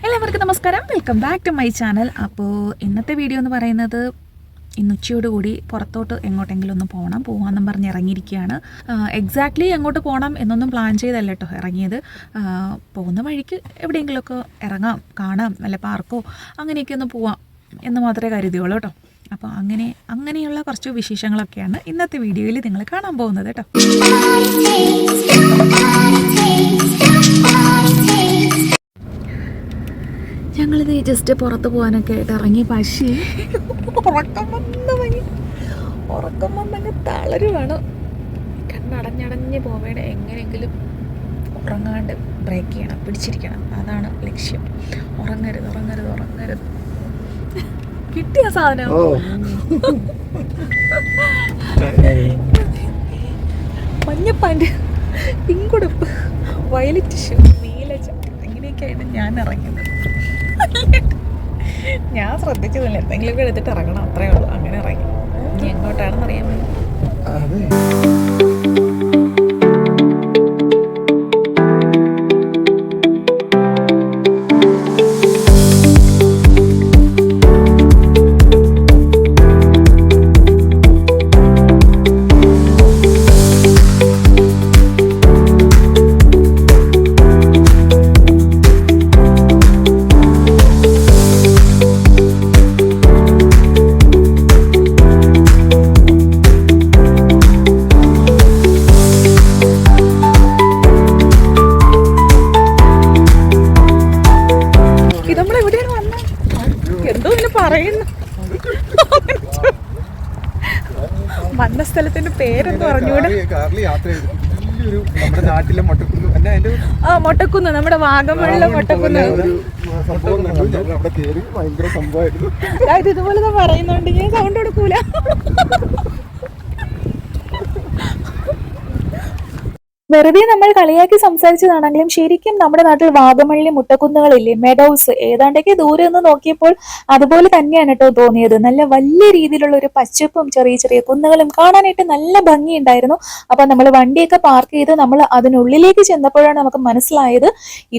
എല്ലാവർക്കും നമസ്കാരം, welcome back to my channel. അപ്പോൾ ഇന്നത്തെ വീഡിയോ എന്ന് പറയുന്നത് ഇന്നുച്ചയോടുകൂടി പുറത്തോട്ട് എങ്ങോട്ടെങ്കിലും ഒന്ന് പോകാമെന്നും പറഞ്ഞ് ഇറങ്ങിയിരിക്കുകയാണ്. എക്സാക്ട്ലി എങ്ങോട്ട് പോകണം എന്നൊന്നും പ്ലാൻ ചെയ്തല്ല കേട്ടോ ഇറങ്ങിയത്. പോകുന്ന വഴിക്ക് എവിടെയെങ്കിലുമൊക്കെ ഇറങ്ങാം, കാണാം, വല്ല പാർക്കോ അങ്ങനെയൊക്കെ ഒന്ന് പോവാം എന്ന് മാത്രമേ കരുതിയുള്ളൂ കേട്ടോ. അപ്പോൾ അങ്ങനെയുള്ള കുറച്ച് വിശേഷങ്ങളൊക്കെയാണ് ഇന്നത്തെ വീഡിയോയിൽ നിങ്ങൾ കാണാൻ പോകുന്നത് കേട്ടോ. ഞങ്ങളിത് ജസ്റ്റ് പുറത്ത് പോകാനൊക്കെ ആയിട്ട് ഇറങ്ങി. പക്ഷേ ഉറക്കം വന്നങ്ങ് തളരുവാണ്. കണ്ണടഞ്ഞടഞ്ഞ് പോവേണ്ട, എങ്ങനെയെങ്കിലും ഉറങ്ങാണ്ട് ബ്രേക്ക് ചെയ്യണം, പിടിച്ചിരിക്കണം, അതാണ് ലക്ഷ്യം. ഉറങ്ങരുത് ഉറങ്ങരുത് ഉറങ്ങരുത്. കിട്ടിയ സാധനം മഞ്ഞപ്പാൻറ്, പിങ്കുടുപ്പ്, വയലറ്റ് ഷൂ, നീലച്ച, ഇങ്ങനെയൊക്കെയായിട്ട് ഞാൻ ഇറങ്ങിയത്. ഞാൻ ശ്രദ്ധിച്ചതല്ല, എന്തെങ്കിലുമൊക്കെ എടുത്തിട്ട് ഇറങ്ങണം, അത്രേ ഉള്ളൂ. അങ്ങനെ ഇറങ്ങി. ഇനി എങ്ങോട്ടാണെന്ന് അറിയാൻ വേണ്ടി വന്ന സ്ഥലത്തിന്റെ പേരെന്ന് പറഞ്ഞുകൂടെ. മൊട്ടക്കുന്ന്, നമ്മുടെ വാഗമണിലെ മൊട്ടക്കുന്ന്. അതായത് ഇതുപോലെ പറയുന്നുണ്ട്, ഞാൻ സൗണ്ട് കൊടുക്കൂല. വെറുതെ നമ്മൾ കളിയാക്കി സംസാരിച്ചതാണെങ്കിലും ശരിക്കും നമ്മുടെ നാട്ടിൽ വാഗമള്ളി മുട്ടക്കുന്നുകളില്ലേ, മെഡോസ്, ഏതാണ്ടൊക്കെ ദൂരെ നിന്ന് നോക്കിയപ്പോൾ അതുപോലെ തന്നെയാണ് കേട്ടോ തോന്നിയത്. നല്ല വലിയ രീതിയിലുള്ള ഒരു പച്ചപ്പും ചെറിയ ചെറിയ കുന്നുകളും കാണാനായിട്ട് നല്ല ഭംഗിയുണ്ടായിരുന്നു. അപ്പൊ നമ്മൾ വണ്ടിയൊക്കെ പാർക്ക് ചെയ്ത് നമ്മൾ അതിനുള്ളിലേക്ക് ചെന്നപ്പോഴാണ് നമുക്ക് മനസ്സിലായത്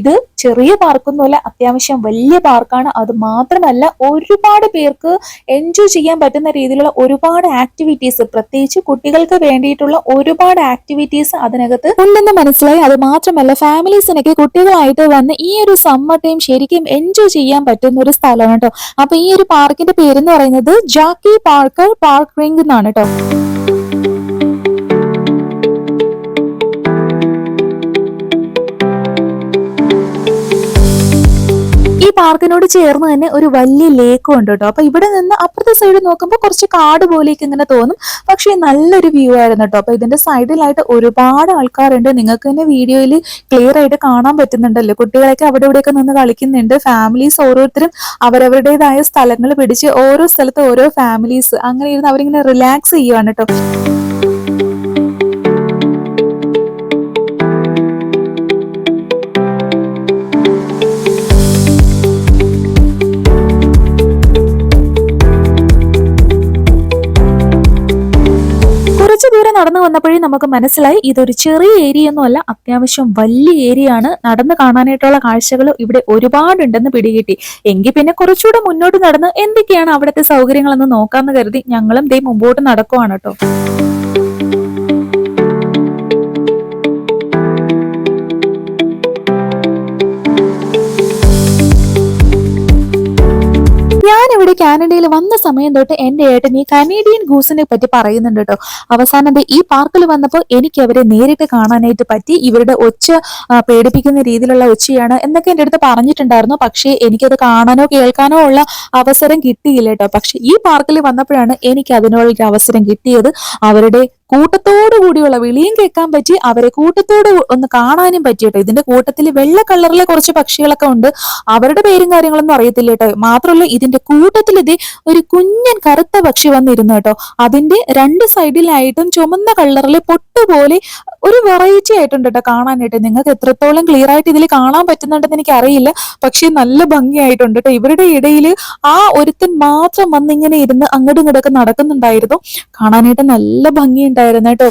ഇത് ചെറിയ പാർക്കൊന്നുമല്ല, അത്യാവശ്യം വലിയ പാർക്കാണ്. അത് മാത്രമല്ല ഒരുപാട് പേർക്ക് എൻജോയ് ചെയ്യാൻ പറ്റുന്ന രീതിയിലുള്ള ഒരുപാട് ആക്ടിവിറ്റീസ്, പ്രത്യേകിച്ച് കുട്ടികൾക്ക് വേണ്ടിയിട്ടുള്ള ഒരുപാട് ആക്ടിവിറ്റീസ് അതിനകത്ത് ഉണ്ടെന്ന് മനസ്സിലായി. അത് മാത്രമല്ല ഫാമിലീസിനൊക്കെ കുട്ടികളായിട്ട് വന്ന് ഈ ഒരു സമ്മർ ടൈം ശരിക്കും എൻജോയ് ചെയ്യാൻ പറ്റുന്ന ഒരു സ്ഥലമാണ് കേട്ടോ. അപ്പൊ ഈ ഒരു പാർക്കിന്റെ പേരെന്ന് പറയുന്നത് ജാക്കി പാർക്കർ പാർക്ക് റിംഗ് എന്നാണ് കേട്ടോ. ഈ പാർക്കിനോട് ചേർന്ന് തന്നെ ഒരു വലിയ ലേക്കും ഉണ്ട് കേട്ടോ. അപ്പൊ ഇവിടെ നിന്ന് അപ്പുറത്തെ സൈഡ് നോക്കുമ്പോൾ കുറച്ച് കാട് പോലെയൊക്കെ ഇങ്ങനെ തോന്നും, പക്ഷെ നല്ലൊരു വ്യൂ ആയിരുന്നു കേട്ടോ. അപ്പൊ ഇതിന്റെ സൈഡിലായിട്ട് ഒരുപാട് ആൾക്കാരുണ്ട്. നിങ്ങൾക്ക് തന്നെ വീഡിയോയിൽ ക്ലിയർ ആയിട്ട് കാണാൻ പറ്റുന്നുണ്ടല്ലോ. കുട്ടികളൊക്കെ അവിടെ ഇവിടെയൊക്കെ നിന്ന് കളിക്കുന്നുണ്ട്. ഫാമിലീസ് ഓരോരുത്തരും അവരവരുടേതായ സ്ഥലങ്ങൾ പിടിച്ച് ഓരോ സ്ഥലത്ത് ഓരോ ഫാമിലീസ് അങ്ങനെ ഇരുന്ന് അവരിങ്ങനെ റിലാക്സ് ചെയ്യുവാണ് കേട്ടോ. നടന്നു വന്നപ്പോഴേ നമുക്ക് മനസ്സിലായി ഇതൊരു ചെറിയ ഏരിയ ഒന്നും അല്ല, അത്യാവശ്യം വലിയ ഏരിയ ആണ്. നടന്ന് കാണാനായിട്ടുള്ള കാഴ്ചകൾ ഇവിടെ ഒരുപാടുണ്ടെന്ന് പിടികിട്ടി. എങ്കിൽ പിന്നെ കുറച്ചുകൂടെ മുന്നോട്ട് നടന്ന് എന്തൊക്കെയാണ് അവിടുത്തെ സൗകര്യങ്ങളെന്ന് നോക്കാമെന്ന് കരുതി ഞങ്ങളും ദേ മുമ്പോട്ട് നടക്കുവാണ് കേട്ടോ. ഞാനിവിടെ കാനഡയിൽ വന്ന സമയം തൊട്ട് എന്റെ ഏട്ടൻ ഈ കനേഡിയൻ ഗൂസിനെ പറ്റി പറയുന്നുണ്ട് കേട്ടോ. അവസാനം ഈ പാർക്കിൽ വന്നപ്പോൾ എനിക്ക് അവരെ നേരിട്ട് കാണാനായിട്ട് പറ്റി. ഇവരുടെ ഒച്ച പേടിപ്പിക്കുന്ന രീതിയിലുള്ള ഒച്ചയാണ് എന്നൊക്കെ എൻ്റെ അടുത്ത് പറഞ്ഞിട്ടുണ്ടായിരുന്നു. പക്ഷേ എനിക്കത് കാണാനോ കേൾക്കാനോ ഉള്ള അവസരം കിട്ടിയില്ല കേട്ടോ. പക്ഷെ ഈ പാർക്കിൽ വന്നപ്പോഴാണ് എനിക്ക് അതിനുള്ള അവസരം കിട്ടിയത്. അവരുടെ കൂട്ടത്തോടു കൂടിയുള്ള വിളിയും കേൾക്കാൻ പറ്റി, അവരെ കൂട്ടത്തോട് ഒന്ന് കാണാനും പറ്റി കേട്ടോ. ഇതിന്റെ കൂട്ടത്തിൽ വെള്ള കളറിലെ കുറച്ച് പക്ഷികളൊക്കെ ഉണ്ട്. അവരുടെ പേരും കാര്യങ്ങളൊന്നും അറിയത്തില്ല കേട്ടോ. മാത്രമല്ല ഇതിന്റെ കൂട്ടത്തിൽ ഇത് ഒരു കുഞ്ഞൻ കറുത്ത പക്ഷി വന്നിരുന്നു കേട്ടോ. അതിന്റെ രണ്ട് സൈഡിലായിട്ടും ചുമന്ന കളറിലെ പൊട്ടുപോലെ ഒരു വെറൈറ്റി ആയിട്ടുണ്ട് കേട്ടോ കാണാനായിട്ട്. നിങ്ങൾക്ക് എത്രത്തോളം ക്ലിയർ ആയിട്ട് ഇതിൽ കാണാൻ പറ്റുന്നുണ്ടെന്ന് എനിക്ക് അറിയില്ല, പക്ഷെ നല്ല ഭംഗിയായിട്ടുണ്ട് കേട്ടോ. ഇവരുടെ ഇടയിൽ ആ ഒരുത്തൻ മാത്രം വന്നിങ്ങനെ ഇരുന്ന് അങ്ങോട്ടും ഇങ്ങോട്ടൊക്കെ നടക്കുന്നുണ്ടായിരുന്നു. കാണാനായിട്ട് നല്ല ഭംഗിയുണ്ടായിരുന്നു കേട്ടോ.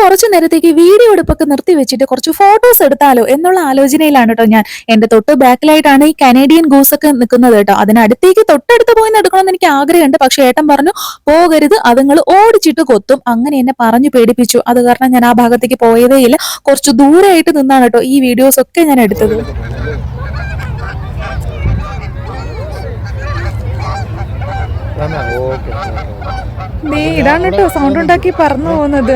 കുറച്ചു നേരത്തേക്ക് വീഡിയോ എടുപ്പൊക്കെ നിർത്തി വെച്ചിട്ട് കുറച്ച് ഫോട്ടോസ് എടുത്താലോ എന്നുള്ള ആലോചനയിലാണ് കേട്ടോ ഞാൻ. എന്റെ തൊട്ട് ബാക്കിലായിട്ടാണ് ഈ കനേഡിയൻ ഗൂസ് ഒക്കെ നിൽക്കുന്നത് കേട്ടോ. അതിനടുത്തേക്ക് തൊട്ടടുത്ത് പോയി എടുക്കണമെന്ന് എനിക്ക് ആഗ്രഹമുണ്ട്. പക്ഷെ ഏട്ടൻ പറഞ്ഞു പോകരുത്, അതുങ്ങൾ ഓടിച്ചിട്ട് കൊത്തും. അങ്ങനെ എന്നെ പറഞ്ഞു പേടിപ്പിച്ചു. അത് കാരണം ഞാൻ ആ ഭാഗത്തേക്ക് പോയതേ ഇല്ല. കുറച്ച് ദൂരമായിട്ട് നിന്നാണ് കേട്ടോ ഈ വീഡിയോസ് ഒക്കെ ഞാൻ എടുത്തത്. ഇതാണ് കേട്ടോ സൗണ്ട് ഉണ്ടാക്കി പറന്നു പോകുന്നത്.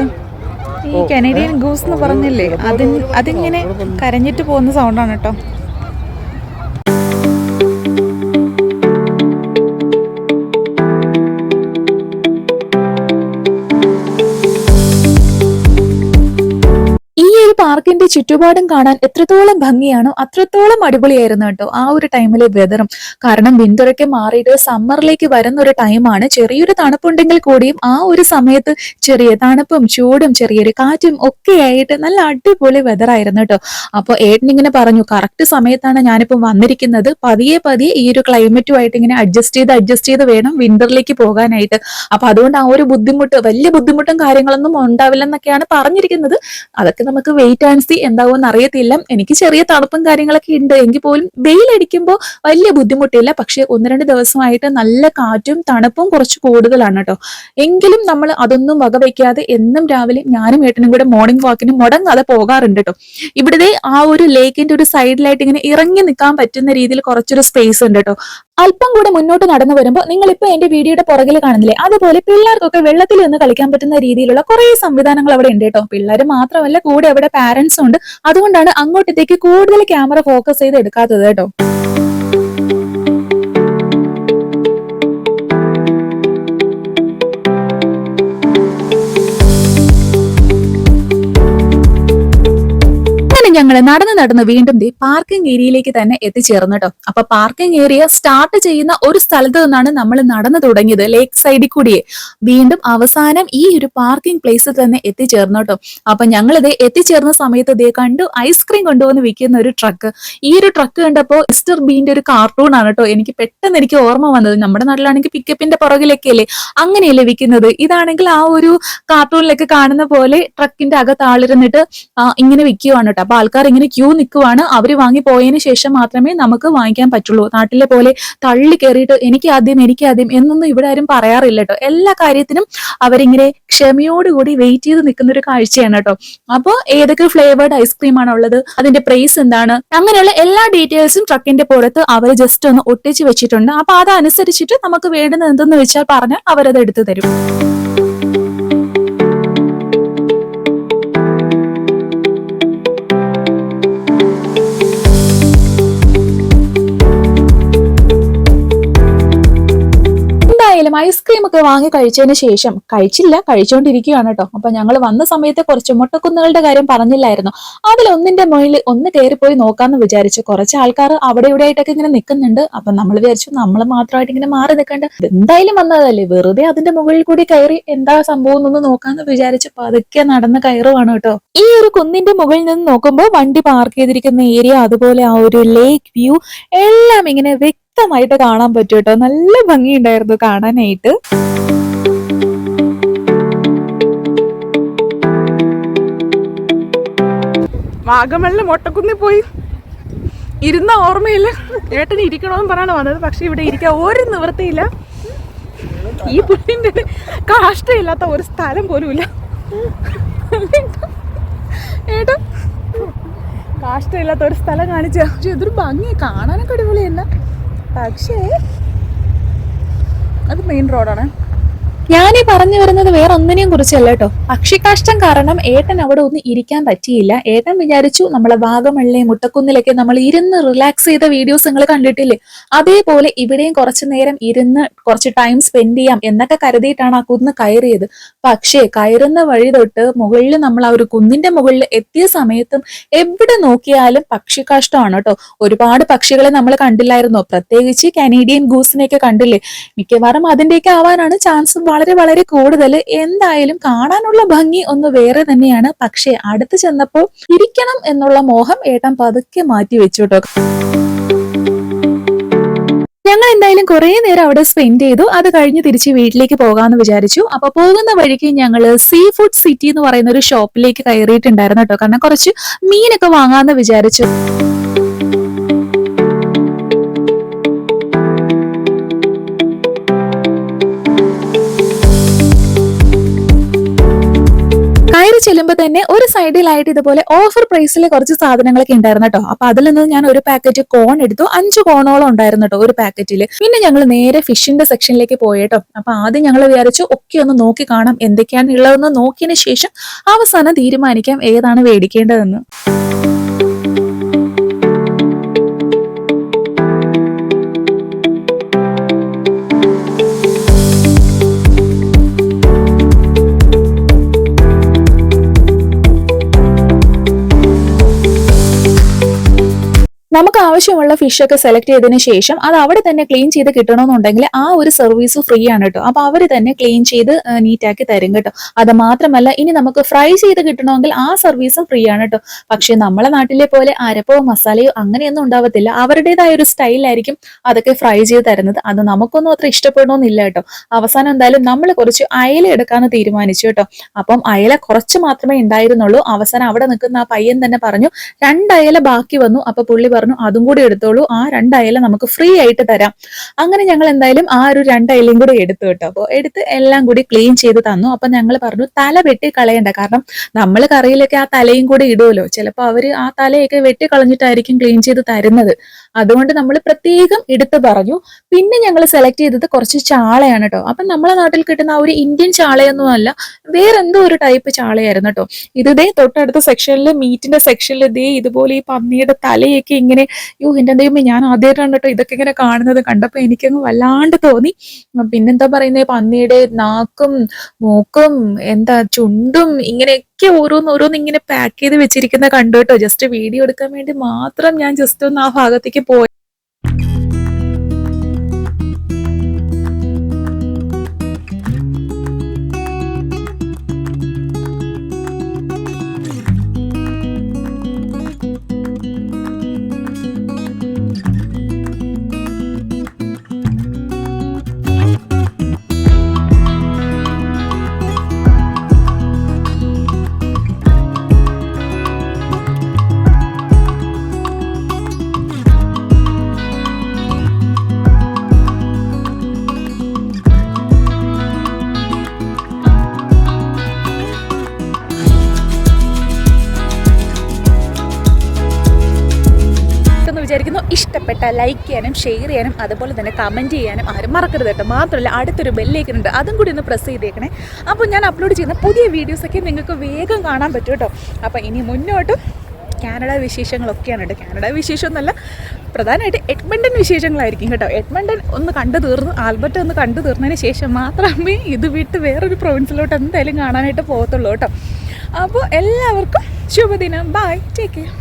ഈ കനേഡിയൻ ഗൂസ് എന്ന് പറഞ്ഞില്ലേ, അതിങ്ങനെ കരഞ്ഞിട്ട് പോകുന്ന സൗണ്ടാണ് കേട്ടോ. പാർക്കിന്റെ ചുറ്റുപാടും കാണാൻ എത്രത്തോളം ഭംഗിയാണോ അത്രത്തോളം അടിപൊളിയായിരുന്നു കേട്ടോ ആ ഒരു ടൈമിലെ വെതറും. കാരണം വിന്ററൊക്കെ മാറിയിട്ട് സമ്മറിലേക്ക് വരുന്ന ഒരു ടൈമാണ്. ചെറിയൊരു തണുപ്പുണ്ടെങ്കിൽ കൂടിയും ആ ഒരു സമയത്ത് ചെറിയ തണുപ്പും ചൂടും ചെറിയൊരു കാറ്റും ഒക്കെ ആയിട്ട് നല്ല അടിപൊളി വെതറായിരുന്നു കേട്ടോ. അപ്പൊ ഏട്ടനിങ്ങനെ പറഞ്ഞു, കറക്റ്റ് സമയത്താണ് ഞാനിപ്പം വന്നിരിക്കുന്നത്. പതിയെ പതിയെ ഈ ഒരു ക്ലൈമറ്റുമായിട്ട് ഇങ്ങനെ അഡ്ജസ്റ്റ് ചെയ്ത് വേണം വിന്ററിലേക്ക് പോകാനായിട്ട്. അപ്പൊ അതുകൊണ്ട് ആ ഒരു ബുദ്ധിമുട്ട്, വലിയ ബുദ്ധിമുട്ടും കാര്യങ്ങളൊന്നും ഉണ്ടാവില്ലെന്നൊക്കെയാണ് പറഞ്ഞിരിക്കുന്നത്. അതൊക്കെ നമുക്ക് വെയിറ്റ് ആൻഡ് സീ എന്താവുമെന്ന് അറിയത്തില്ല. എനിക്ക് ചെറിയ തണുപ്പും കാര്യങ്ങളൊക്കെ ഉണ്ട് എങ്കിൽ പോലും വെയിലടിക്കുമ്പോൾ വലിയ ബുദ്ധിമുട്ടില്ല. പക്ഷെ 1-2 ദിവസമായിട്ട് നല്ല കാറ്റും തണുപ്പും കുറച്ച് കൂടുതലാണ് കേട്ടോ. എങ്കിലും നമ്മൾ അതൊന്നും വകവയ്ക്കാതെ എന്നും രാവിലെ ഞാനും ഏട്ടനും കൂടെ മോർണിംഗ് വാക്കിന് മുടങ്ങാതെ പോകാറുണ്ട് കേട്ടോ. ഇവിടുത്തെ ആ ഒരു ലേക്കിന്റെ ഒരു സൈഡിലായിട്ട് ഇങ്ങനെ ഇറങ്ങി നിൽക്കാൻ പറ്റുന്ന രീതിയിൽ കുറച്ചൊരു സ്പേസ് ഉണ്ട് കേട്ടോ. അല്പം കൂടെ മുന്നോട്ട് നടന്നു വരുമ്പോൾ നിങ്ങൾ ഇപ്പൊ എന്റെ വീഡിയോയുടെ പുറകിൽ കാണുന്നില്ലേ, അതുപോലെ പിള്ളേർക്കൊക്കെ വെള്ളത്തിൽ നിന്ന് കളിക്കാൻ പറ്റുന്ന രീതിയിലുള്ള കുറെ സംവിധാനങ്ങൾ അവിടെ ഉണ്ട് കേട്ടോ. പിള്ളേർ മാത്രമല്ല, കൂടെ അവിടെ പാരന്റ്സും ഉണ്ട്. അതുകൊണ്ടാണ് അങ്ങോട്ടത്തേക്ക് കൂടുതൽ ക്യാമറ ഫോക്കസ് ചെയ്ത് എടുക്കാത്തത് കേട്ടോ. ഞങ്ങൾ നടന്ന് വീണ്ടും പാർക്കിംഗ് ഏരിയയിലേക്ക് തന്നെ എത്തിച്ചേർന്നു കേട്ടോ. അപ്പൊ പാർക്കിംഗ് ഏരിയ സ്റ്റാർട്ട് ചെയ്യുന്ന ഒരു സ്ഥലത്ത് നിന്നാണ് നമ്മൾ നടന്നു തുടങ്ങിയത്, ലേക്ക് സൈഡിൽ കൂടിയേ. വീണ്ടും അവസാനം ഈ ഒരു പാർക്കിംഗ് പ്ലേസിൽ തന്നെ എത്തിച്ചേർന്നു കേട്ടോ. അപ്പൊ ഞങ്ങൾ എത്തിച്ചേർന്ന സമയത്ത് കണ്ടു ഐസ്ക്രീം കൊണ്ടുവന്ന് വിൽക്കുന്ന ഒരു ട്രക്ക്. ഈ ഒരു ട്രക്ക് കണ്ടപ്പോ മിസ്റ്റർ ബീന്റെ ഒരു കാർട്ടൂൺ ആണ് കേട്ടോ എനിക്ക് ഓർമ്മ വന്നത്. നമ്മുടെ നാട്ടിലാണെങ്കിൽ പിക്കപ്പിന്റെ പുറകിലൊക്കെ അല്ലേ അങ്ങനെയല്ലേ വിൽക്കുന്നത്. ഇതാണെങ്കിൽ ആ ഒരു കാർട്ടൂണിലൊക്കെ കാണുന്ന പോലെ ട്രക്കിന്റെ അകത്ത് ആളിരുന്നിട്ട് ഇങ്ങനെ വിൽക്കുവാണ് കേട്ടോ. അപ്പൊ ആൾക്കാർ ഇങ്ങനെ ക്യൂ നിൽക്കുവാണ്. അവര് വാങ്ങി പോയതിനു ശേഷം മാത്രമേ നമുക്ക് വാങ്ങിക്കാൻ പറ്റുള്ളൂ. നാട്ടിലെ പോലെ തള്ളി കയറിയിട്ട് എനിക്ക് ആദ്യം എന്നൊന്നും ഇവിടെ ആരും പറയാറില്ല കേട്ടോ. എല്ലാ കാര്യത്തിനും അവരിങ്ങനെ ക്ഷമയോടുകൂടി വെയിറ്റ് ചെയ്ത് നിൽക്കുന്ന ഒരു കാഴ്ചയാണ് കേട്ടോ. അപ്പൊ ഏതൊക്കെ ഫ്ലേവേർഡ് ഐസ്ക്രീം ആണ് ഉള്ളത്, അതിന്റെ പ്രൈസ് എന്താണ്, അങ്ങനെയുള്ള എല്ലാ ഡീറ്റെയിൽസും ട്രക്കിന്റെ പുറത്ത് അവർ ജസ്റ്റ് ഒന്ന് ഒട്ടിച്ച് വെച്ചിട്ടുണ്ട്. അപ്പൊ അതനുസരിച്ചിട്ട് നമുക്ക് വേണ്ടുന്നത് എന്തെന്ന് വെച്ചാൽ പറഞ്ഞാൽ അവരത് എടുത്തു തരും. ഐസ്ക്രീം ഒക്കെ വാങ്ങി കഴിച്ചതിന് ശേഷം കഴിച്ചുകൊണ്ടിരിക്കുകയാണ് കേട്ടോ. അപ്പൊ ഞങ്ങൾ വന്ന സമയത്ത് കുറച്ച് മുട്ടക്കുന്നുകളുടെ കാര്യം പറഞ്ഞില്ലായിരുന്നു, അതിലൊന്നിന്റെ മുകളിൽ ഒന്ന് കയറിപ്പോയി നോക്കാന്ന് വിചാരിച്ചു. കുറച്ച് ആൾക്കാർ അവിടെ ഇവിടെ ആയിട്ടൊക്കെ ഇങ്ങനെ നിൽക്കുന്നുണ്ട്. അപ്പൊ നമ്മൾ വിചാരിച്ചു നമ്മൾ മാത്രമായിട്ട് ഇങ്ങനെ മാറി നിൽക്കേണ്ട, എന്തായാലും വന്നതല്ലേ, വെറുതെ അതിന്റെ മുകളിൽ കൂടി കയറി എന്താ സംഭവം എന്നൊന്ന് നോക്കാന്ന് വിചാരിച്ചു പതുക്കെ നടന്ന് കയറുവാണ് കേട്ടോ. ഈ ഒരു കുന്നിന്റെ മുകളിൽ നിന്ന് നോക്കുമ്പോൾ വണ്ടി പാർക്ക് ചെയ്തിരിക്കുന്ന ഏരിയ, അതുപോലെ ആ ഒരു ലേക്ക് വ്യൂ എല്ലാം ഇങ്ങനെ വ്യക്തമായിട്ട് കാണാൻ പറ്റും കേട്ടോ. നല്ല ഭംഗിയുണ്ടായിരുന്നു കാണാനായിട്ട്. വാഗമണില് മൊട്ടക്കുന്നിൽ പോയി ഇരുന്ന ഓർമ്മയില്ല. ഏട്ടന് ഇരിക്കണമെന്ന് പറയാണ് വന്നത്. പക്ഷെ ഇവിടെ ഇരിക്കാൻ ഒരു നിവൃത്തിയില്ല. ഈ പുല്ലിന്റെ കാഷ്ടമില്ലാത്ത ഒരു സ്ഥലം പോലും ഇല്ല. ഏട്ടാ കാഷ്ടമില്ലാത്ത ഒരു സ്ഥലം കാണിച്ച. പക്ഷെ ഇതൊരു ഭംഗി, കാണാനൊക്കെ അടിപൊളിയല്ല. പക്ഷേ അത് മെയിൻ റോഡാണ്. ഞാനീ പറഞ്ഞു വരുന്നത് വേറെ ഒന്നിനെയും കുറിച്ചല്ല കേട്ടോ. പക്ഷിക്കാഷ്ടം കാരണം ഏട്ടൻ അവിടെ ഒന്നും ഇരിക്കാൻ പറ്റിയില്ല. ഏട്ടൻ വിചാരിച്ചു നമ്മളെ വാഗമണിലെ മുട്ടക്കുന്നിലൊക്കെ നമ്മൾ ഇരുന്ന് റിലാക്സ് ചെയ്ത വീഡിയോസ് നിങ്ങൾ കണ്ടിട്ടില്ലേ, അതേപോലെ ഇവിടെയും കുറച്ചു നേരം ഇരുന്ന് കുറച്ച് ടൈം സ്പെൻഡ് ചെയ്യാം എന്നൊക്കെ കരുതിയിട്ടാണ് ആ കുന്ന് കയറിയത്. പക്ഷേ കയറുന്ന വഴി തൊട്ട് മുകളിൽ നമ്മൾ ആ ഒരു കുന്നിന്റെ മുകളിൽ എത്തിയ സമയത്തും എവിടെ നോക്കിയാലും പക്ഷിക്കാഷ്ടമാണ് കേട്ടോ. ഒരുപാട് പക്ഷികളെ നമ്മൾ കണ്ടില്ലായിരുന്നോ, പ്രത്യേകിച്ച് കനേഡിയൻ ഗൂസിനെയൊക്കെ കണ്ടില്ലേ. മിക്കവാറും അതിന്റെയൊക്കെ ആവാനാണ് ചാൻസ് വളരെ വളരെ കൂടുതൽ. എന്തായാലും കാണാനുള്ള ഭംഗി ഒന്ന് വേറെ തന്നെയാണ്. പക്ഷെ അടുത്ത് ചെന്നപ്പോൾ ഇരിക്കണം എന്നുള്ള മോഹം ഏട്ടൻ പതുക്കെ മാറ്റി വെച്ചു കേട്ടോ. ഞങ്ങൾ എന്തായാലും കുറേ നേരം അവിടെ സ്പെൻഡ് ചെയ്തു. അത് കഴിഞ്ഞ് തിരിച്ച് വീട്ടിലേക്ക് പോകാമെന്ന് വിചാരിച്ചു. അപ്പൊ പോകുന്ന വഴിക്ക് ഞങ്ങൾ സീ ഫുഡ് സിറ്റി എന്ന് പറയുന്ന ഒരു ഷോപ്പിലേക്ക് കയറിയിട്ടുണ്ടായിരുന്നു കേട്ടോ. കാരണം കുറച്ച് മീനൊക്കെ വാങ്ങാമെന്ന് വിചാരിച്ചു. കയറി ചെല്ലുമ്പോൾ തന്നെ ഒരു സൈഡിലായിട്ട് ഇതുപോലെ ഓഫർ പ്രൈസിൽ കുറച്ച് സാധനങ്ങളൊക്കെ ഉണ്ടായിരുന്നു കേട്ടോ. അപ്പൊ അതിൽ നിന്ന് ഞാൻ ഒരു പാക്കറ്റ് കോൺ എടുത്തു. 5 കോണോളം ഉണ്ടായിരുന്നു കേട്ടോ ഒരു പാക്കറ്റിൽ. പിന്നെ ഞങ്ങൾ നേരെ ഫിഷിന്റെ സെക്ഷനിലേക്ക് പോയേട്ടോ. അപ്പൊ ആദ്യം ഞങ്ങൾ വിചാരിച്ചു ഒക്കെ ഒന്ന് നോക്കി കാണാം, എന്തൊക്കെയാണ് ഉള്ളതെന്ന് നോക്കിയതിന് ശേഷം അവസാനം തീരുമാനിക്കാം ഏതാണ് മേടിക്കേണ്ടതെന്ന്. നമുക്ക് ആവശ്യമുള്ള ഫിഷൊക്കെ സെലക്ട് ചെയ്തതിന് ശേഷം അത് അവിടെ തന്നെ ക്ലീൻ ചെയ്ത് കിട്ടണമെന്നുണ്ടെങ്കിൽ ആ ഒരു സർവീസ് ഫ്രീ ആണ് കേട്ടോ. അപ്പൊ അവർ തന്നെ ക്ലീൻ ചെയ്ത് നീറ്റാക്കി തരും കേട്ടോ. അത് മാത്രമല്ല ഇനി നമുക്ക് ഫ്രൈ ചെയ്ത് കിട്ടണമെങ്കിൽ ആ സർവീസും ഫ്രീ ആണ് കേട്ടോ. പക്ഷെ നമ്മളെ നാട്ടിലെ പോലെ അരപ്പോ മസാലയോ അങ്ങനെയൊന്നും ഉണ്ടാവത്തില്ല. അവരുടേതായ ഒരു സ്റ്റൈലായിരിക്കും അതൊക്കെ ഫ്രൈ ചെയ്ത് തരുന്നത്. അത് നമുക്കൊന്നും അത്ര ഇഷ്ടപ്പെടണമെന്നില്ല കേട്ടോ. അവസാനം എന്തായാലും നമ്മൾ കുറച്ച് അയല എടുക്കാന്ന് തീരുമാനിച്ചു കേട്ടോ. അപ്പം അയല കുറച്ച് മാത്രമേ ഉണ്ടായിരുന്നുള്ളൂ. അവസാനം അവിടെ നിൽക്കുന്ന ആ പയ്യൻ തന്നെ പറഞ്ഞു 2 അയല ബാക്കി വന്നു. അപ്പൊ പുള്ളി പറഞ്ഞു അതും കൂടി എടുത്തോളൂ, ആ 2 അയല നമുക്ക് ഫ്രീ ആയിട്ട് തരാം. അങ്ങനെ ഞങ്ങൾ എന്തായാലും ആ ഒരു 2 അയലയും കൂടി എടുത്തു കേട്ടോ. അപ്പോൾ എടുത്ത് എല്ലാം കൂടി ക്ലീൻ ചെയ്ത് തന്നു. അപ്പൊ ഞങ്ങൾ പറഞ്ഞു തല വെട്ടി കളയണ്ട, കാരണം നമ്മൾ കറിയിലൊക്കെ ആ തലയും കൂടി ഇടുമല്ലോ, ചിലപ്പോൾ അവര് ആ തലയൊക്കെ വെട്ടി കളഞ്ഞിട്ടായിരിക്കും ക്ലീൻ ചെയ്ത് തരുന്നത്. അതുകൊണ്ട് നമ്മൾ പ്രത്യേകം എടുത്ത് പറഞ്ഞു. പിന്നെ ഞങ്ങൾ സെലക്ട് ചെയ്തത് കുറച്ച് ചാളയാണ് കേട്ടോ. അപ്പൊ നമ്മളെ നാട്ടിൽ കിട്ടുന്ന ആ ഒരു ഇന്ത്യൻ ചാളയൊന്നും അല്ല, വേറെന്തോ ഒരു ടൈപ്പ് ചാളയായിരുന്നു കേട്ടോ. ഇതേ തൊട്ടടുത്ത സെക്ഷനിൽ മീറ്റിന്റെ സെക്ഷനിൽ ഇതേ ഇതുപോലെ ഈ പന്നിയുടെ തലയൊക്കെ ഇങ്ങനെ, എന്റെ ദൈവമേ, ഞാൻ ആദ്യമായിട്ടാണ് കേട്ടോ ഇതൊക്കെ ഇങ്ങനെ കാണുന്നത്. കണ്ടപ്പോ എനിക്കങ്ങ് വല്ലാണ്ട് തോന്നി. പിന്നെന്താ പറയുന്നത്, പന്നിയുടെ നാക്കും മൂക്കും എന്താ ചുണ്ടും ഇങ്ങനെയൊക്കെ ഓരോന്ന് ഇങ്ങനെ പാക്ക് ചെയ്ത് വെച്ചിരിക്കുന്ന കണ്ടു കേട്ടോ. ജസ്റ്റ് വീഡിയോ എടുക്കാൻ വേണ്ടി മാത്രം ഞാൻ ജസ്റ്റ് ഒന്ന് ആ ഭാഗത്തേക്ക് പോയി. വിചാരിക്കുന്നു ഇഷ്ടപ്പെട്ട ലൈക്ക് ചെയ്യാനും ഷെയർ ചെയ്യാനും അതുപോലെ തന്നെ കമൻറ്റ് ചെയ്യാനും ആരും മറക്കരുത് കേട്ടോ. മാത്രമല്ല അടുത്തൊരു ബെല്ലേക്കുന്നുണ്ട്, അതും കൂടി ഒന്ന് പ്രസ് ചെയ്തേക്കണേ. അപ്പോൾ ഞാൻ അപ്ലോഡ് ചെയ്യുന്ന പുതിയ വീഡിയോസൊക്കെ നിങ്ങൾക്ക് വേഗം കാണാൻ പറ്റും കേട്ടോ. അപ്പോൾ ഇനി മുന്നോട്ടും കാനഡ വിശേഷങ്ങളൊക്കെയാണ് കേട്ടോ. കാനഡ വിശേഷമൊന്നുമല്ല, പ്രധാനമായിട്ട് എഡ്മണ്ടൻ വിശേഷങ്ങളായിരിക്കും കേട്ടോ. എഡ്മണ്ടൻ ഒന്ന് കണ്ടു തീർന്നു, ആൽബർട്ട് ഒന്ന് കണ്ടു തീർന്നതിന് ശേഷം മാത്രമേ ഇത് വിട്ട് വേറൊരു പ്രൊവിൻസിലോട്ട് എന്തായാലും കാണാനായിട്ട് പോകത്തുള്ളൂ കേട്ടോ. അപ്പോൾ എല്ലാവർക്കും ശുഭദിനം. Bye, take care.